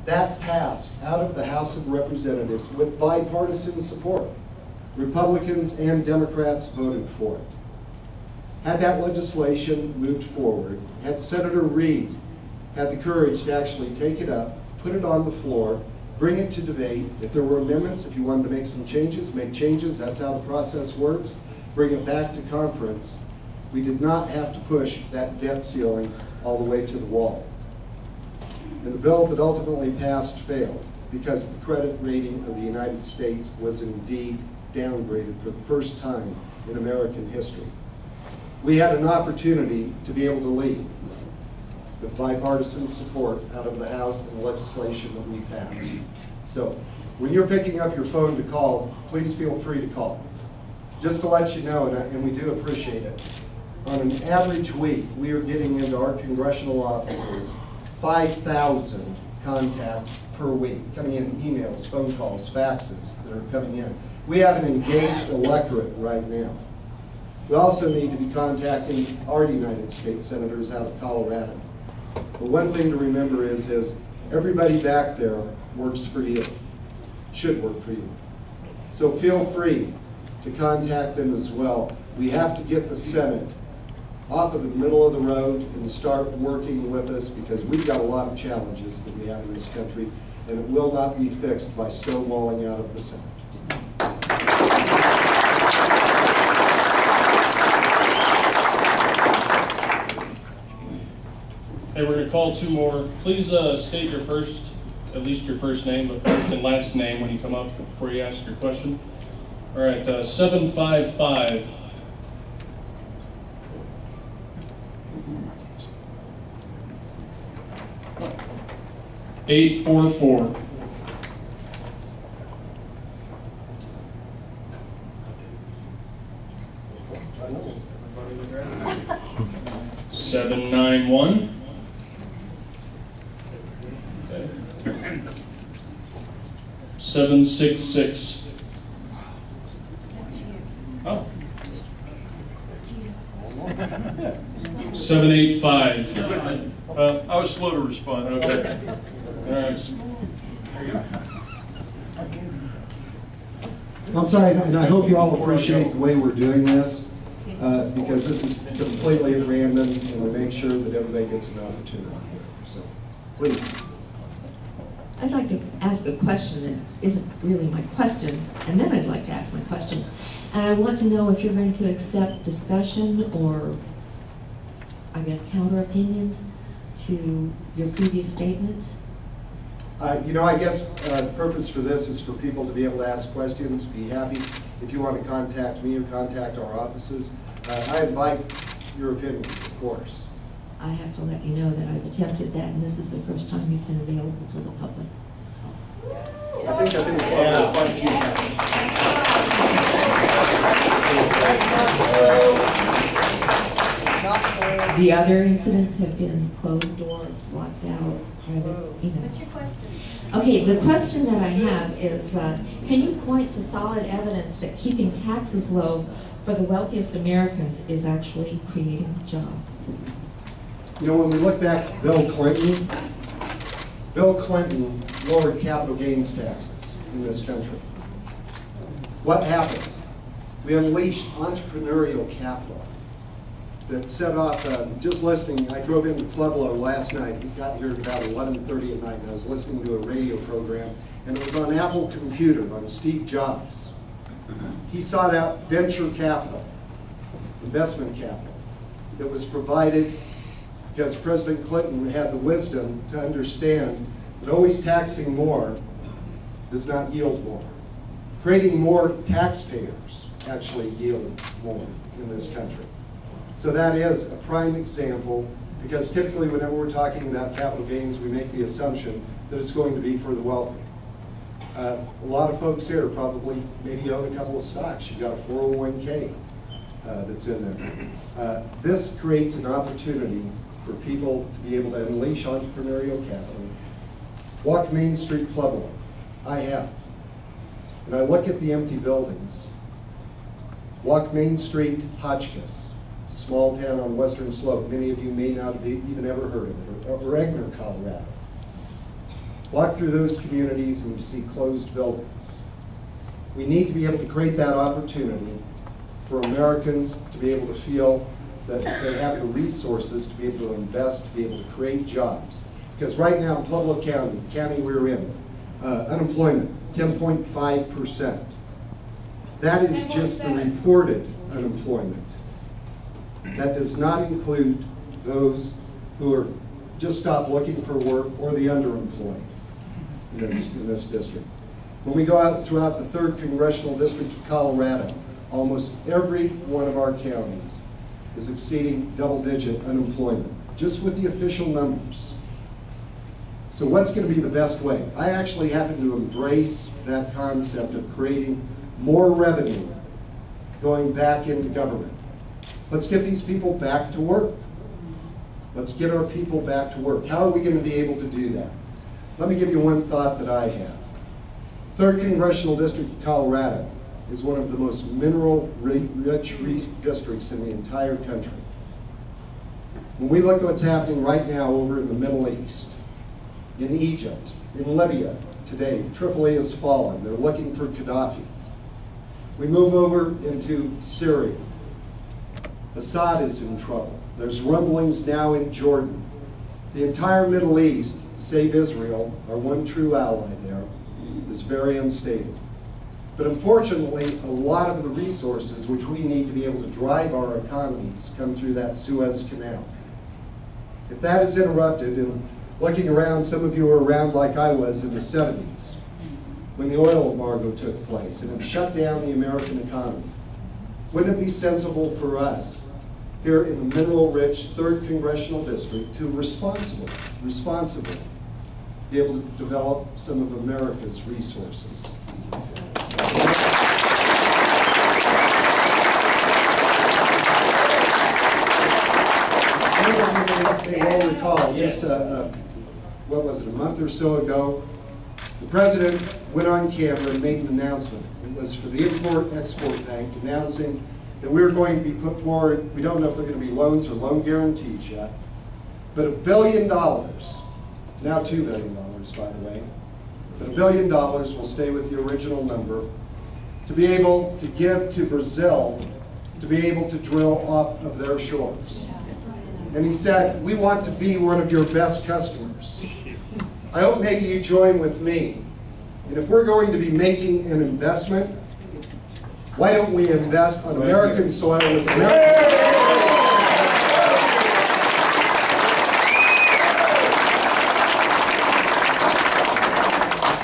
That passed out of the House of Representatives with bipartisan support. Republicans and Democrats voted for it. Had that legislation moved forward, had Senator Reid had the courage to actually take it up, put it on the floor, bring it to debate. If there were amendments, if you wanted to make some changes, make changes. That's how the process works. Bring it back to conference. We did not have to push that debt ceiling all the way to the wall. And the bill that ultimately passed failed because the credit rating of the United States was indeed downgraded for the first time in American history. We had an opportunity to be able to lead with bipartisan support out of the House and the legislation that we passed. So when you're picking up your phone to call, please feel free to call. Just to let you know, and we do appreciate it, on an average week, we are getting into our congressional offices 5,000 contacts per week, coming in emails, phone calls, faxes that are coming in. We have an engaged electorate right now. We also need to be contacting our United States senators out of Colorado. But one thing to remember is everybody back there works for you, should work for you. So feel free to contact them as well. We have to get the Senate off of the middle of the road and start working with us because we've got a lot of challenges that we have in this country, and it will not be fixed by stonewalling out of the Senate. Hey, we're going to call two more. Please state your first, at least your first name, but first and last name when you come up before you ask your question. All right, 755. Oh. 844. Seven 991. 766. Oh. 785. I was slow to respond. Okay. All right. I'm sorry, and I hope you all appreciate the way we're doing this, because this is completely at random, and we make sure that everybody gets an opportunity here. So, please. I'd like to ask a question that isn't really my question, and then I'd like to ask my question. And I want to know if you're going to accept discussion or, I guess, counter opinions to your previous statements. You know, I guess the purpose for this is for people to be able to ask questions, be happy. If you want to contact me or contact our offices, I invite your opinions, of course. I have to let you know that I've attempted that, and this is the first time you've been available to the public. So. I think I've been available quite a few times. The other incidents have been closed door, locked out, private events. Okay, the question that I have is, can you point to solid evidence that keeping taxes low for the wealthiest Americans is actually creating jobs? You know, when we look back to Bill Clinton lowered capital gains taxes in this country. What happened? We unleashed entrepreneurial capital that set off, just listening, I drove into Pueblo last night. We got here at about 11:30 at night, and I was listening to a radio program, and it was on Apple Computer, on Steve Jobs. He sought out venture capital, investment capital, that was provided because President Clinton had the wisdom to understand that always taxing more does not yield more. Creating more taxpayers actually yields more in this country. So that is a prime example, because typically whenever we're talking about capital gains, we make the assumption that it's going to be for the wealthy. A lot of folks here probably maybe own a couple of stocks. You've got a 401k that's in there. This creates an opportunity for people to be able to unleash entrepreneurial capital. Walk Main Street, Pueblo. I have. And I look at the empty buildings. Walk Main Street, Hotchkiss, small town on Western Slope. Many of you may not have even ever heard of it. Or Egner, Colorado. Walk through those communities and you see closed buildings. We need to be able to create that opportunity for Americans to be able to feel that they have the resources to be able to invest, to be able to create jobs. Because right now in Pueblo County, the county we're in, unemployment, 10.5%. That is just the reported unemployment. That does not include those who are just stopped looking for work or the underemployed in this district. When we go out throughout the 3rd Congressional District of Colorado, almost every one of our counties is exceeding double-digit unemployment, just with the official numbers. So what's going to be the best way? I actually happen to embrace that concept of creating more revenue going back into government. Let's get these people back to work. Let's get our people back to work. How are we going to be able to do that? Let me give you one thought that I have. 3rd Congressional District of Colorado is one of the most mineral-rich districts in the entire country. When we look at what's happening right now over in the Middle East, in Egypt, in Libya today, Tripoli has fallen. They're looking for Gaddafi. We move over into Syria. Assad is in trouble. There's rumblings now in Jordan. The entire Middle East, save Israel, our one true ally there, is very unstable. But unfortunately, a lot of the resources which we need to be able to drive our economies come through that Suez Canal. If that is interrupted, and looking around, some of you were around like I was in the 70s, when the oil embargo took place, and it shut down the American economy, wouldn't it be sensible for us here in the mineral-rich 3rd Congressional District to responsibly be able to develop some of America's resources? They will recall, just what was it, a month or so ago, the president went on camera and made an announcement. It was for the Import-Export Bank, announcing that we're going to be put forward, we don't know if they're going to be loans or loan guarantees yet, but $1 billion, now $2 billion by the way, but $1 billion will stay with the original number, to be able to give to Brazil to be able to drill off of their shores. And he said, we want to be one of your best customers. I hope maybe you join with me. And if we're going to be making an investment, why don't we invest on American soil with American...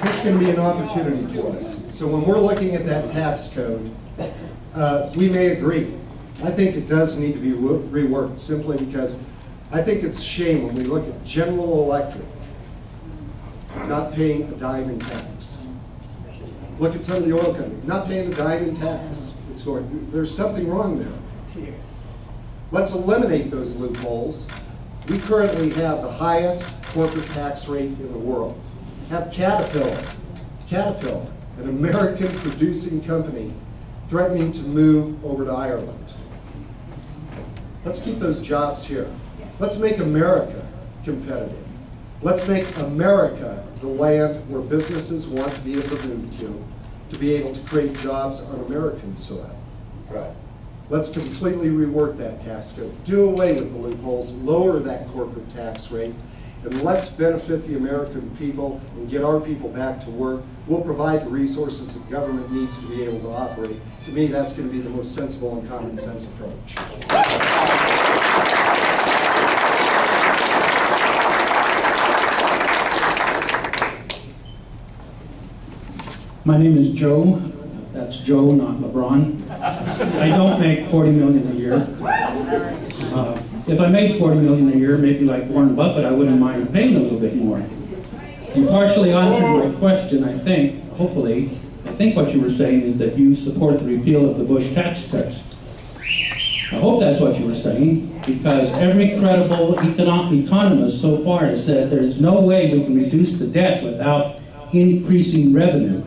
This can be an opportunity for us. So when we're looking at that tax code, we may agree. I think it does need to be reworked, simply because I think it's a shame when we look at General Electric not paying a dime in tax. Look at some of the oil companies, not paying a dime in tax. There's something wrong there. Let's eliminate those loopholes. We currently have the highest corporate tax rate in the world. Have Caterpillar, an American producing company, threatening to move over to Ireland. Let's keep those jobs here. Let's make America competitive. Let's make America the land where businesses want to be able to move to be able to create jobs on American soil. Right. Let's completely rework that tax code. Do away with the loopholes, lower that corporate tax rate, and let's benefit the American people and get our people back to work. We'll provide the resources that government needs to be able to operate. To me, that's going to be the most sensible and common sense approach. My name is Joe. That's Joe, not LeBron. I don't make $40 million a year. If I made $40 million a year, maybe like Warren Buffett, I wouldn't mind paying a little bit more. You partially answered my question, I think, hopefully. I think what you were saying is that you support the repeal of the Bush tax cuts. I hope that's what you were saying, because every credible economist so far has said there is no way we can reduce the debt without increasing revenue.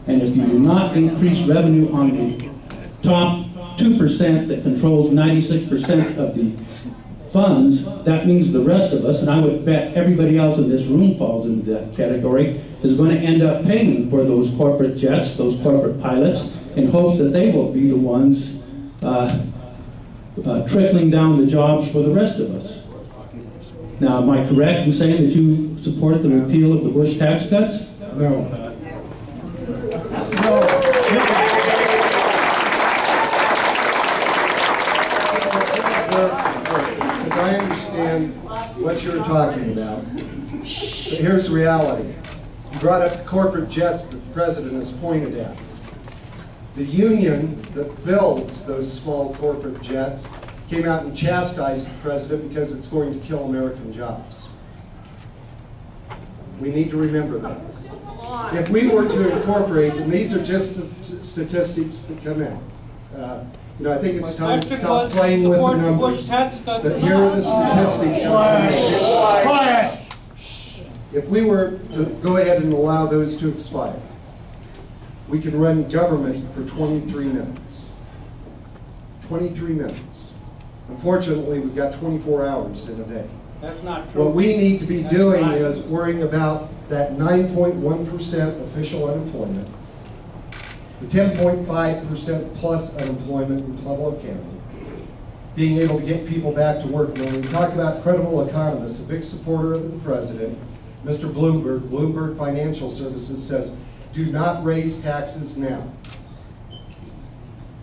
And if you do not increase revenue on the top 2% that controls 96% of the funds, that means the rest of us, and I would bet everybody else in this room falls into that category, is going to end up paying for those corporate jets, those corporate pilots, in hopes that they will be the ones trickling down the jobs for the rest of us. Now, am I correct in saying that you support the repeal of the Bush tax cuts? No. Because I understand what you're talking about. But here's the reality. You brought up the corporate jets that the president has pointed at. The union that builds those small corporate jets came out and chastised the president because it's going to kill American jobs. We need to remember that. If we were to incorporate, and these are just the statistics that come out, you know, I think it's time to stop playing with the numbers. But here are the statistics. If we were to go ahead and allow those to expire, we can run government for 23 minutes. 23 minutes. Unfortunately, we've got 24 hours in a day. That's not true. What we need to be doing is worrying about that 9.1% official unemployment, the 10.5% plus unemployment in Pueblo County, being able to get people back to work. When we talk about credible economists, a big supporter of the president, Mr. Bloomberg, Bloomberg Financial Services says, do not raise taxes now.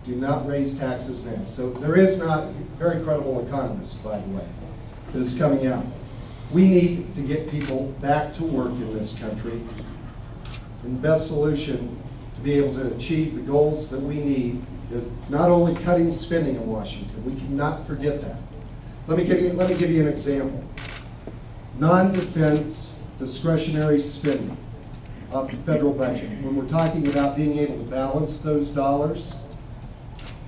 Do not raise taxes now. So there is not a very credible economist, by the way, that is coming out. We need to get people back to work in this country. And the best solution to be able to achieve the goals that we need is not only cutting spending in Washington. We cannot forget that. Let me give you an example. Non-defense discretionary spending of the federal budget. When we're talking about being able to balance those dollars,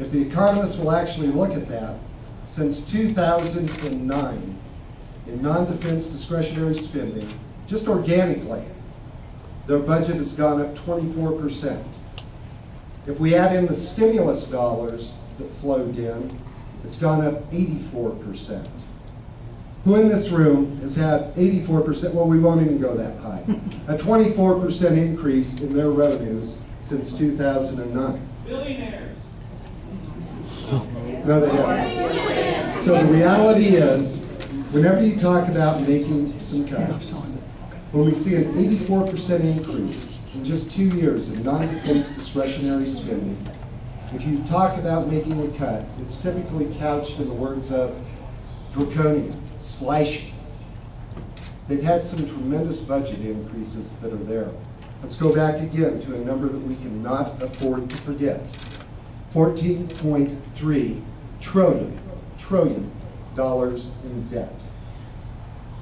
if the economists will actually look at that, since 2009, in non-defense discretionary spending, just organically, their budget has gone up 24%. If we add in the stimulus dollars that flowed in, it's gone up 84%. Who in this room has had 84%, well, we won't even go that high, a 24% increase in their revenues since 2009? Billionaires. No, they haven't. So the reality is, whenever you talk about making some cuts, when we see an 84% increase in just 2 years in non-defense discretionary spending, if you talk about making a cut, it's typically couched in the words of draconian, slashing. They've had some tremendous budget increases that are there. Let's go back again to a number that we cannot afford to forget. $14.3 trillion in debt.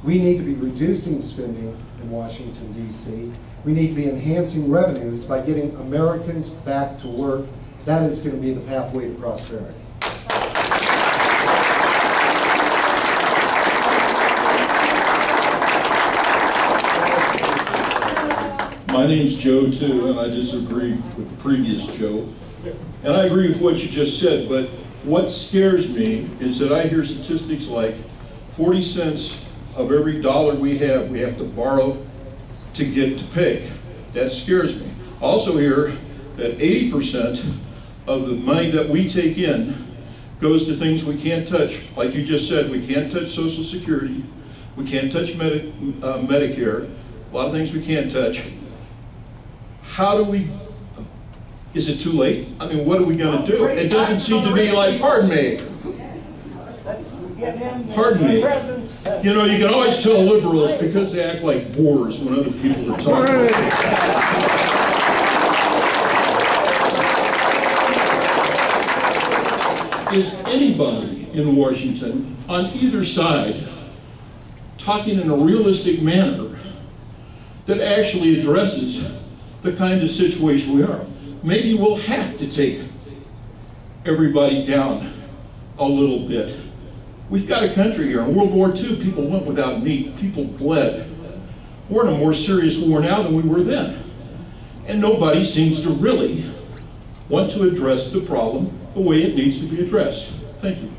We need to be reducing spending in Washington, D.C. We need to be enhancing revenues by getting Americans back to work. That is going to be the pathway to prosperity. My name's Joe too, and I disagree with the previous Joe. And I agree with what you just said, but what scares me is that I hear statistics like 40 cents of every dollar we have to borrow to get to pay. That scares me. Also hear that 80% of the money that we take in goes to things we can't touch. Like you just said, we can't touch Social Security, we can't touch Medicare, a lot of things we can't touch. How do we, is it too late? I mean, what are we going to do? It doesn't seem to be like, pardon me. Pardon me. You know, you can always tell liberals because they act like boors when other people are talking. Is anybody in Washington on either side talking in a realistic manner that actually addresses the kind of situation we are? Maybe we'll have to take everybody down a little bit. We've got a country here. In World War II, people went without meat. People bled. We're in a more serious war now than we were then. And nobody seems to really want to address the problem the way it needs to be addressed. Thank you.